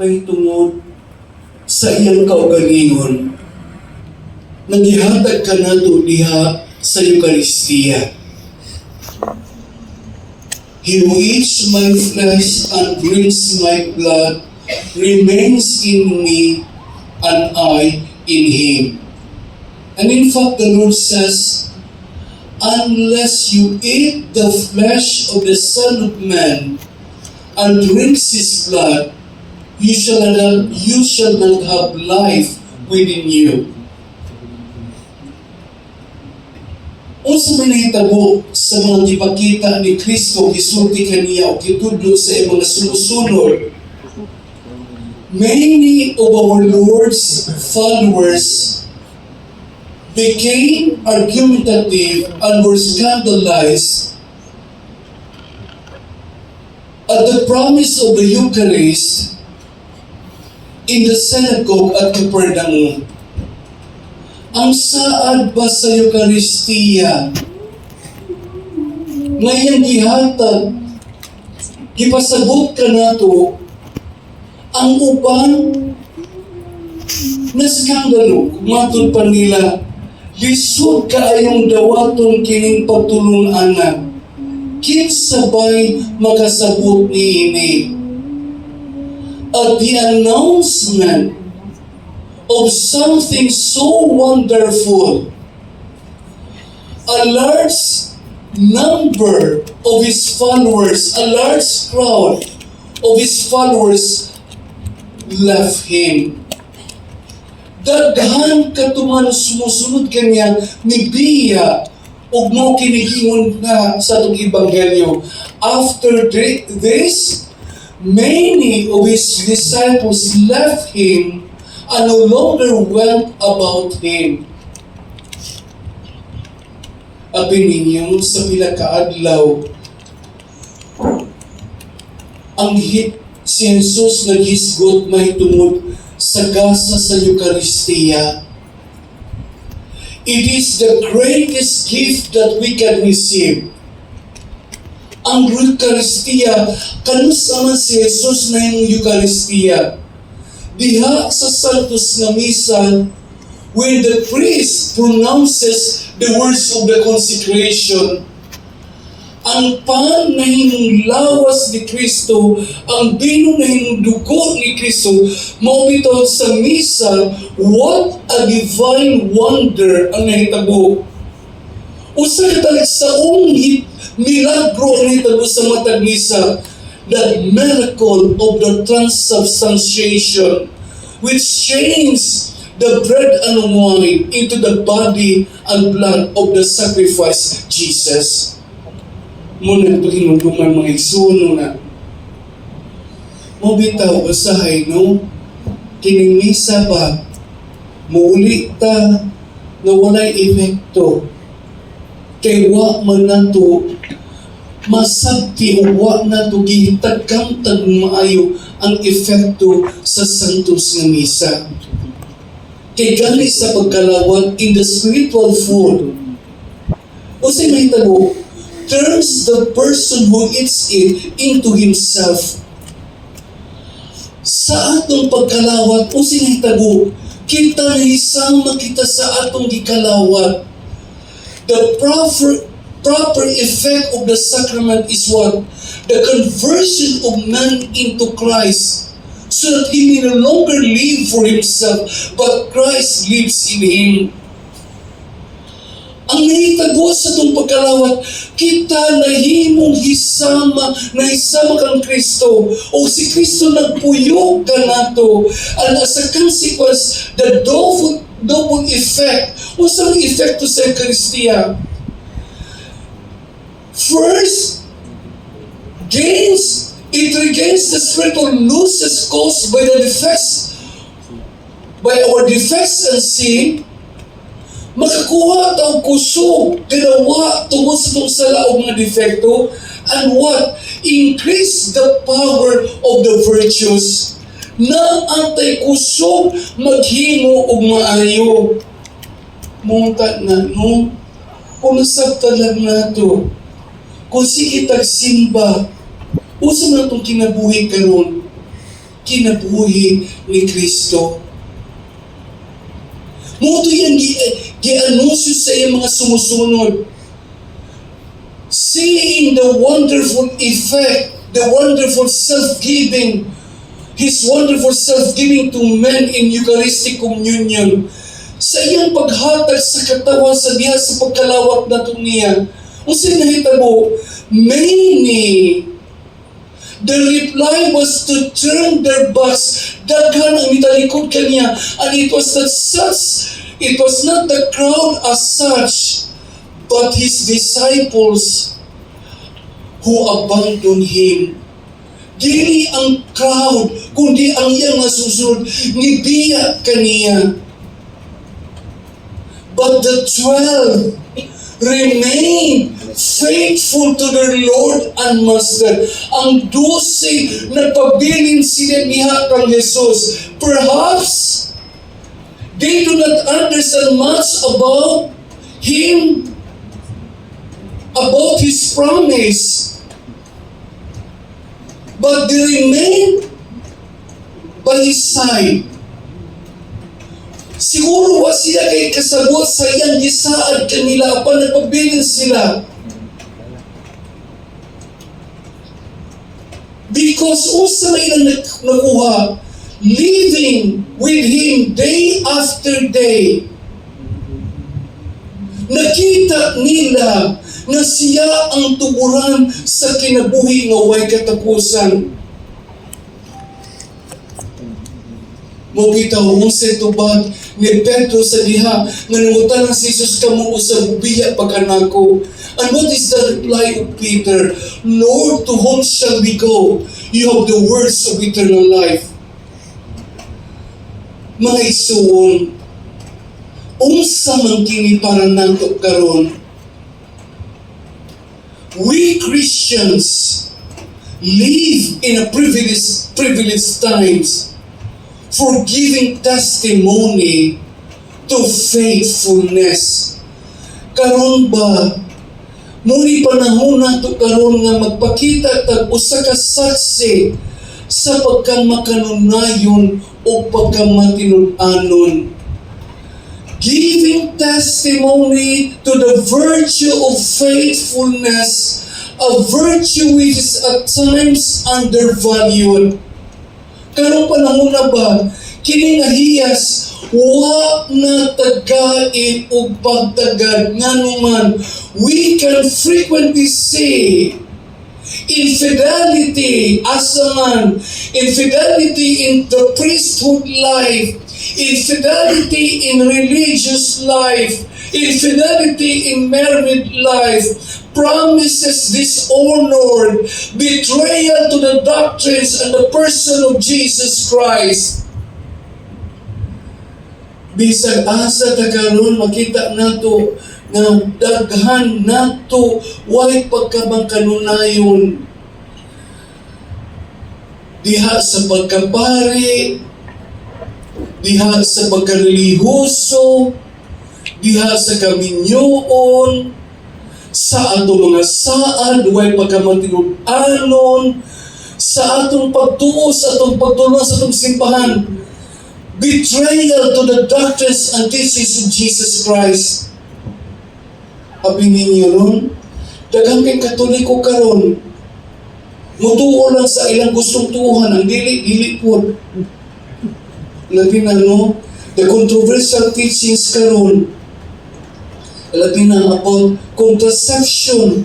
may tungod sa iyang kaugalingon. Naghihatag ka nato diha sa Eucharistia. He who eats my flesh and drinks my blood remains in me and I in him. And in fact, the Lord says, unless you eat the flesh of the Son of Man and drinks his blood, you shall not have life within you. Unsa man nahitabo sa mga gipakita ni Kristo, gisulti kaniya o gitudlo sa iyang mga sumusunod, many of our Lord's followers became argumentative and were scandalized at the promise of the Eucharist in the synagogue at Capernaum. Ang saad ba sa Eucharistia ngayong gihatag, gipasabot ka nato, ang uban na skandalo, kumatod pa nila, lisod kaayong dawaton kining pagtulunganan. Kinsabay makasabot niini. At the announcement of something so wonderful, a large number of his followers, a large crowd of his followers left him. Daghan katuman sumusunod kanya ni Biya ug mo kiniingon na sa itong Ebanghelyo. After this, many of his disciples left him and no longer went about him. Abi ninyo sa pila ka adlaw, ang si Jesus naghisgot may tungod sa gasa sa Eucharistia. It is the greatest gift that we can receive. Ang Eucharistia, kanusa man si Jesus na yung Eucharistia. Diha sa Santos nga Misa, when the priest pronounces the words of the consecration, ang pan na hinong lawas ni Kristo, ang bino na hinong dugo ni Kristo, maubitaw sa Misa, what a divine wonder ang nahitabo. Usa katalig sa milagro ang nahitabo sa matag Misa, that miracle of the transubstantiation, which changed the bread and wine into the body and blood of the sacrifice Jesus. Muna ito hinunduman mga igsuno na mabitaw usahay, no? Kining misa ba muuli ta na walay epekto kay wa man nato masabti o wa nato gihitagkamtag maayo ang epekto sa Santos nga Misa. Kay gali sa pagkalawat in the spiritual food, o sa mahitabo, turns the person who eats it into himself. Sa atong pagkalawat, o sa mahitabo, kita nahisama kita sa atong gikalawat. The proper effect of the sacrament is what? The conversion of man into Christ, so that he may no longer live for himself, but Christ lives in him. Ang nahitabo sa itong pagkalawat, kita nahimong nahisama kang Kristo, o si Kristo nagpuyog ka nato, and as a consequence, the double effect, o sa effect sa Eucharistia. First, it regains the spiritual losses caused by our defects and sin. Makakuha taong kusog, ginawa tungkol sa itong sala o mga defekto, and what? Increase the power of the virtues na antay kusog maghimo o maayo. Munta na, no? Kung nasabta lang na ito, kung sige tagsimba, usa na itong kinabuhi karon, kinabuhi ni Kristo. Muto yan gi-anunsyo sa iyang mga sumusunod. Seeing the wonderful effect, the wonderful self-giving, His wonderful self-giving to men in Eucharistic communion, sa iyang paghatag sa katawan sa diha sa pagkalawat na niya, unsay nahitabo, many. The reply was to turn their backs. Daghan ang mitalikod kaniya. And it was not the crowd as such, but His disciples who abandoned Him. Dili ang crowd, kundi ang iyang masusunod, nibiya kaniya. But the 12 remain faithful to their Lord and Master. Ang 12 nagpabilin sila niya kang Jesus. Perhaps they do not understand much about Him, about His promise, but they remain by His side. Siguro wa siya kay kasabot sa iyang gisaad kanila apan nagpabilin sila. Because usa na ilang nakuha, living with Him day after day. Nakita nila na siya ang tuburan sa kinabuhi nga way katapusan. Mo bitaw unsay tubag ni Pedro sa diha nga nangutan si Jesus kamo usab biya pagkanako. And what is the reply of Peter? Lord, to whom shall we go? You have the words of eternal life. Mga isuon, unsa man kini para nato karon? We Christians live in a privileged times for giving testimony to faithfulness. Karon ba, muli panahon nato karon nga magpakita tag usa ka saksi sa pagkamakanunayon o pagkamatinud-anon. Giving testimony to the virtue of faithfulness, a virtue which is at times undervalued. Karong panahon na ba, kini nga hiyas, wa na tagain o pagtagad nga naman. We can frequently see infidelity as a man, infidelity in the priesthood life, infidelity in religious life, infidelity in married life, promises dishonored, betrayal to the doctrines and the person of Jesus Christ. Bisag asa ta karon makita nato nga daghan nato way pagkamangkanunayon diha sa pagkapari, diha sa pagkarelihiyoso, diha sa kaminyoon, sa atong mga saad, way pagkamatinud-anon, sa atong pagtuo, sa atong pagtulong sa atong simbahan, betrayal to the doctrines and teachings of Jesus Christ. Abi ninyo ron, daghang kay Katoliko karon, mutuo lang sa ilang gustong tuuhan, ang dili po. Labi na the controversial teachings karon, labi na about contraception.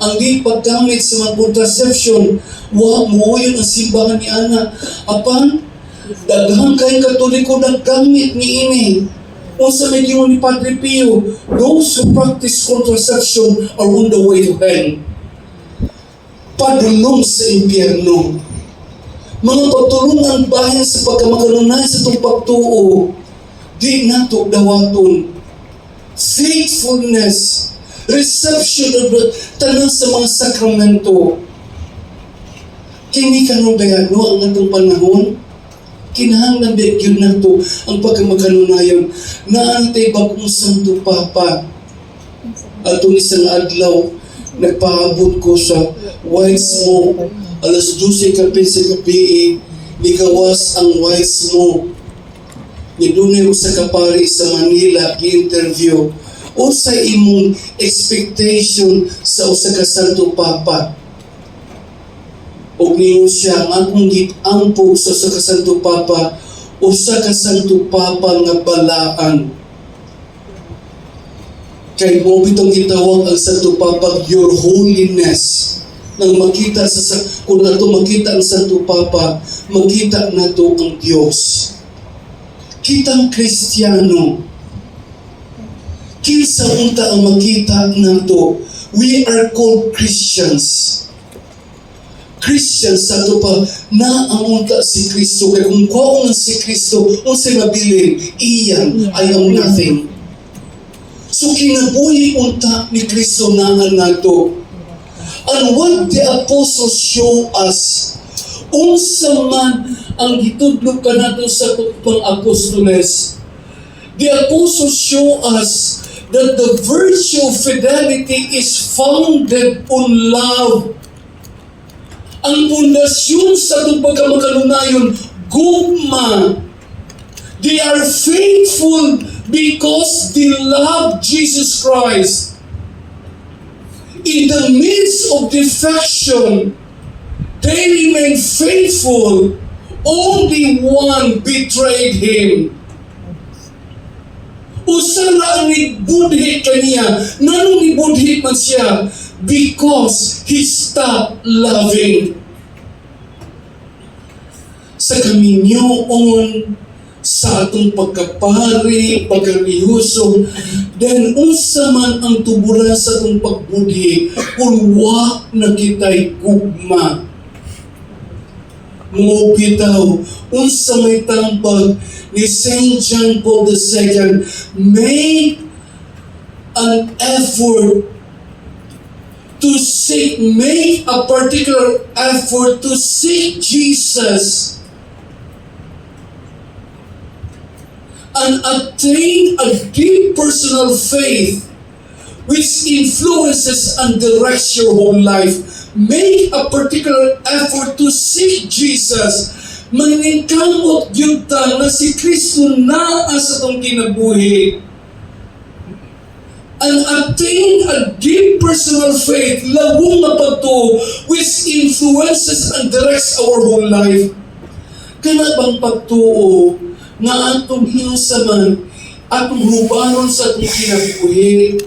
Ang di paggamit sa mga contraception, mo yun ang simbahan ni Ana. Apan, daghang kay Katoliko naggamit ni ini. Unsa may gingon ni Padre Pio, those who practice contraception are on the way to hell. Padulong sa impyerno. Mga pagtulungan bahin sa pagkamakanunay sa itong pagtuo, di nato dawaton. Faithfulness, reception of the tanang sa mga sakramento. Kini kanong bayano ang atong panahon, kinahanglan yun nato ang pagkamakanunayon na antay bagong Santo Papa. Atong isang adlaw, nagpaabot ko sa White Smoke, alas 12 kape sa gabi, Ligawas ang wives mo. Nidunay usa ka pari sa Manila gi-interview. Unsa imong expectation sa usa ka Santo Papa? Og ningon siya nga kung git-ampog sa usa ka Santo Papa, usa ka Santo Papa nga balaan. Kay mo bitong gitawag ang Santo Papa, Your Holiness. Nang makita kung nato makita ang Santo Papa, makita nato ang Dios. Kitang Kristiyano, kinsa unta ang makita nato, we are called Christians. Christians sa ito pa na ang unta si Kristo. Kaya kung kuha na si Kristo, unsay mabilin, iyan ay ang nothing. So kinabuhi unta ni Kristo na ang nato. And what the apostles show us, unsa man ang gitudlo ka nato sa tukpang apostoles, the apostles show us that the virtue of fidelity is founded on love. Ang pundasyon sa itong pagkamakalunayon, gugma. They are faithful because they love Jesus Christ. In the midst of defection, they remain faithful. Only one betrayed him. Usara ang nibudhit kaniya. Nanong nibudhit man siya? Because he stopped loving. Sa kaminyoon, sa atong pagkapari, pagkarihusong, then unsa man ang tuburan sa atong pagbudhi, kung wa na kita'y gugma. Mga bitaw, unsa may tambag ni St. John Paul II, make an effort to seek, make a particular effort to seek Jesus and attain a deep personal faith which influences and directs your whole life. Make a particular effort to seek Jesus. Maningkamot yun ta na si Kristo na sa itong kinabuhi. And attain a deep personal faith, labong mapagto, which influences and directs our whole life. Kana bang pagtuo nga atong hinusaman, atong hubaron sa atong kinabuhi,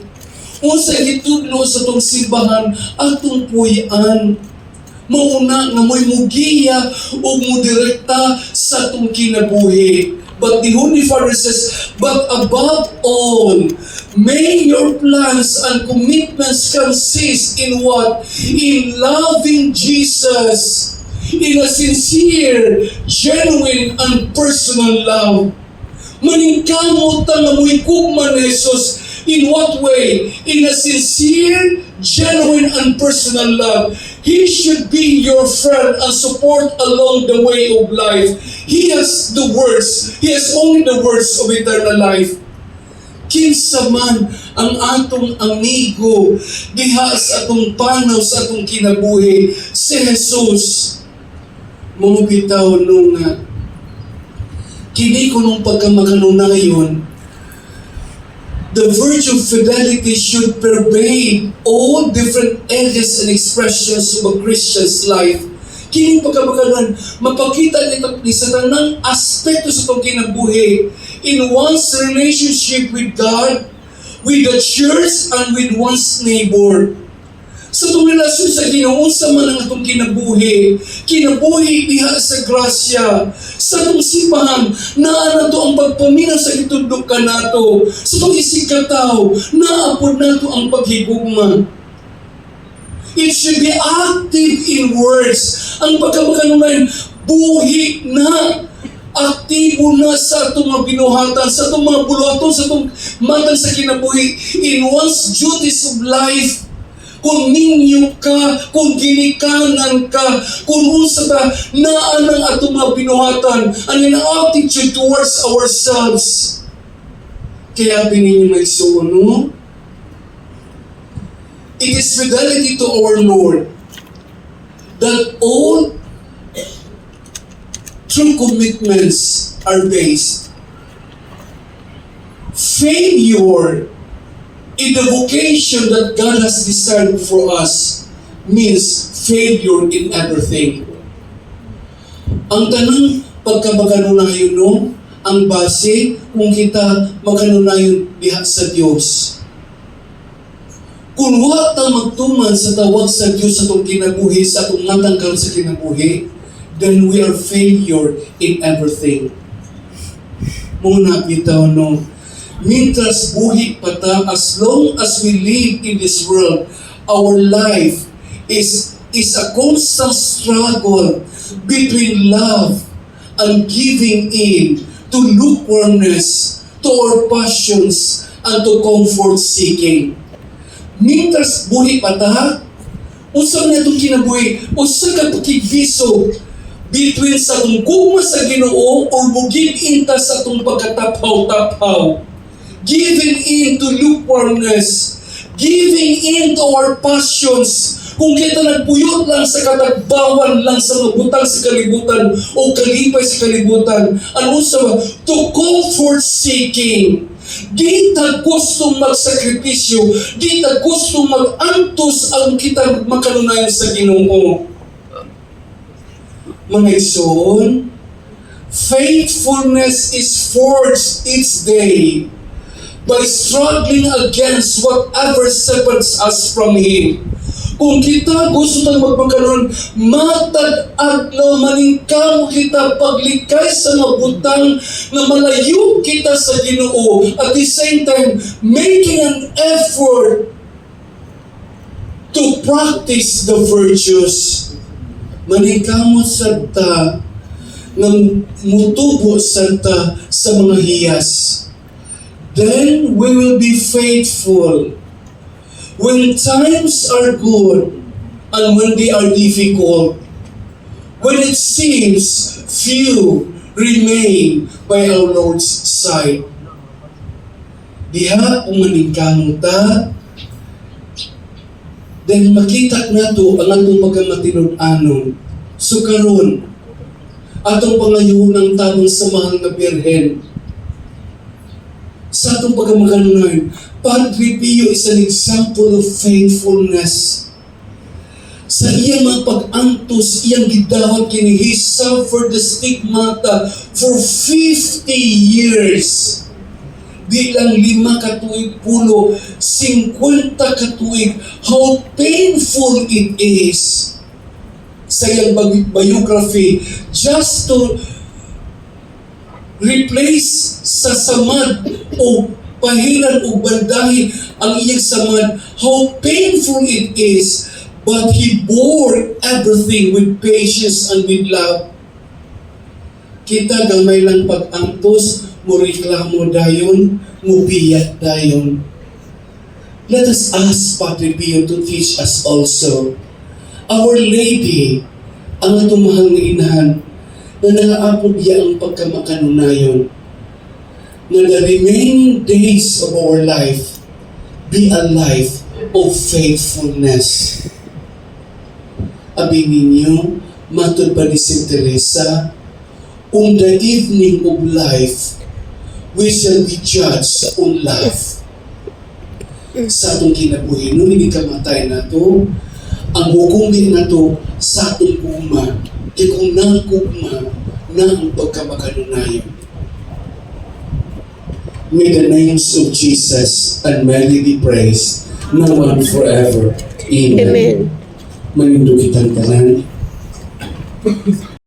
o sa itudlo sa itong simbahan, atong puyan, mauna nga mo'y mugiya o mudirekta sa itong kinabuhi. But the Holy Father says, but above all, may your plans and commitments consist in what? In loving Jesus, in a sincere, genuine, and personal love. Maningkamot ang amoy kugman ni Jesus. In what way? In a sincere, genuine, and personal love. He should be your friend and support along the way of life. He has the words. He has only the words of eternal life. Kinsa man ang atong amigo diha sa atong panaw sa atong kinabuhi, si Jesus. Mga bitaw nung kini ko nung pagkamakanunayon, the virtue of fidelity should pervade all different areas and expressions of a Christian's life. Kini pagkamakanunan, mapakita nito sa tanang aspekto sa itong kinabuhi in one's relationship with God, with the church, and with one's neighbor. Sa itong relasyon sa Ginoo, unsa man ang itong kinabuhi diha sa grasya, sa itong simbahan, naa nato ang pagpaminaw sa itudlo ka nato, sa itong isikataw, naapod nato ang paghigugma. It should be active in words. Ang pagkamakanunan, buhi na, aktibo na sa itong mga binuhatan, sa itong mga buluhaton, sa itong matang sa kinabuhi, in one's duties of life. Kung ninyo ka, kung ginikanan ka, kung unsa ka, naan ang atong mga binuhatan, and an attitude towards ourselves. Kaya bininyo nagsuon, no? It is fidelity to our Lord that all true commitments are based. Failure in the vocation that God has designed for us means failure in everything. Ang tanang pagkamaganunayon no, ang base kung kita maganunayon diha sa Dios. Kung wa ta magtuman sa tawag sa Dios sa atong kinabuhi, sa atong matang karon sa kinabuhi, then we are failure in everything. Muna bitaw no, mientras buhi pa ta, as long as we live in this world, our life is a constant struggle between love and giving in to lukewarmness, to our passions, and to comfort seeking. Mientras buhi pa ta, usa na itong kinabuhi, usa ka pakigviso between sa itong gugma sa Ginoo o bugin inta sa itong pagkataphaw-taphaw. Giving in to lukewarmness, giving in to our passions. Kung kita nagpuyot lang sa katagbawan lang sa mga butang sa kalibutan o kalipay sa kalibutan, ano sa to comfort seeking. Di ta gusto magsakripisyo, di ta gusto mag-antos ang kita makanunayan sa Ginoo. Mga igsoon, faithfulness is forged each day by struggling against whatever separates us from Him. Kung kita gusto tayong magpagkaroon, matag adlaw maningkamo kita paglikay sa mabutang na malayo kita sa Ginoo. At the same time, making an effort to practice the virtues. Maningkamo sa ta ng mutubo sa ta sa mga hiyas. Then we will be faithful. When times are good and when they are difficult, when it seems few remain by our Lord's side. Diha umaningkamo ta, then makita nato ang atong pagkamatinud-anon. So karon, atong pangayoon ng tabang sa mahal na Birhen, sa atong pagkamaganunan, Padre Pio is an example of faithfulness. Sa iyang mga pag-antos, iyang gidawat kini, he suffered the stigmata for 50 years. Di lang 5 katuig, 50 katuig. How painful it is. Sa iyang biography, just to replace sa samad o pahiran o bandahin ang iyang samad, how painful it is, but he bore everything with patience and with love. Kita gamay lang pag-antos, mo reklamo dayon, mo biyat dayon. Let us ask Padre Pio to teach us also. Our Lady, ang atong mahal na inahan, na naaapod niya ang pagkamakanunayon, na the remaining days of our life be a life of faithfulness. Abi ninyo, matod pa ni St. Teresa, on the evening of life, we shall be judged on life. Sa atong kinabuhi, nung hindi kamatay na to, ang hukumin na to sa atong kuma, kaya kung nangkugma na ang pagkamakanunayon. May the names of Jesus and Mary be praised, now and forever. Amen. Amen. Manindog kitang tanan.